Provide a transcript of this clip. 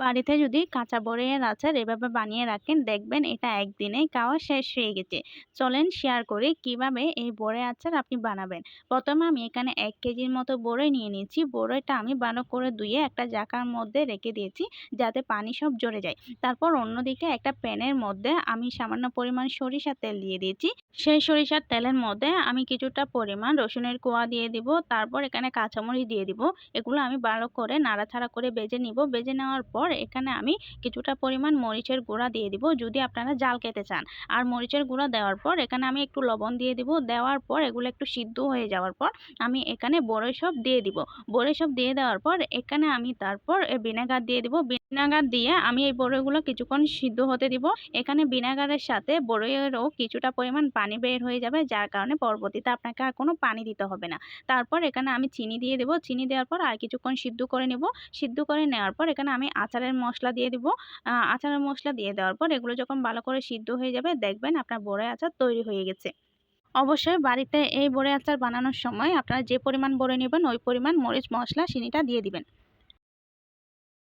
বাড়িতে যদি কাঁচা বড়ইয়ের আচার এভাবে বানিয়ে রাখেন দেখবেন এটা একদিনেই খাওয়া শেষ হয়ে গেছে। চলেন শেয়ার করি কিভাবে এই বড়ই আচার আপনি বানাবেন। প্রথমে আমি এখানে ১ কেজির মতো বড়ই নিয়ে নিয়েছি। বড়ইটা আমি ভালো করে ধুয়ে একটা জাগার মধ্যে রেখে দিয়েছি যাতে পানি সব ঝরে যায়। তারপর অন্যদিকে একটা প্যানের মধ্যে আমি সামান্য পরিমাণ সরিষার তেল দিয়ে দিয়েছি। সেই সরিষার তেলের মধ্যে আমি কিছুটা পরিমাণ রসুনের কোয়া দিয়ে দিব। তারপর এখানে কাঁচামরিচ দিয়ে দিব। এগুলো আমি ভালো করে নাড়াচাড়া করে ভেজে নিব। ভেজে নেওয়ার পর এখানে আমি কিছুটা পরিমাণ মরিচের গুঁড়া দিয়ে দিব যদি আপনারা ঝাল খেতে চান। আর মরিচের গুঁড়া দেওয়ার পর এখানে আমি একটু লবণ দিয়ে দিব। দেওয়ার পর এগুলো একটু সিদ্ধ হয়ে যাওয়ার পর আমি এখানে বড়ই সব দিয়ে দিব। বড়ই সব দিয়ে দেওয়ার পর এখানে আমি তারপর ভিনেগার দিয়ে দিব। ভিনেগার দিয়ে আমি এই বড়ইগুলো কিছুক্ষণ সিদ্ধ হতে দিব। এখানে ভিনেগারের সাথে বড়ইয়েরও কিছুটা পরিমাণ পানি বের হয়ে যাবে, যার কারণে পরবর্তীতে আপনাকে আর কোনো পানি দিতে হবে না। তারপর এখানে আমি চিনি দিয়ে দেব। চিনি দেওয়ার পর আর কিছুক্ষণ সিদ্ধ করে নেব। সিদ্ধ করে নেওয়ার পর এখানে আমি আচারের মসলা দিয়ে দিব। আচারের মসলা দিয়ে দেওয়ার পর এগুলো যখন ভালো করে সিদ্ধ হয়ে যাবে দেখবেন আপনার বড়ই আচার তৈরি হয়ে গেছে। অবশ্যই বাড়িতে এই বড়ই আচার বানানোর সময় আপনারা যে পরিমাণ বড়ই নেবেন ওই পরিমাণ মরিচ, মসলা, চিনিটা দিয়ে দিবেন।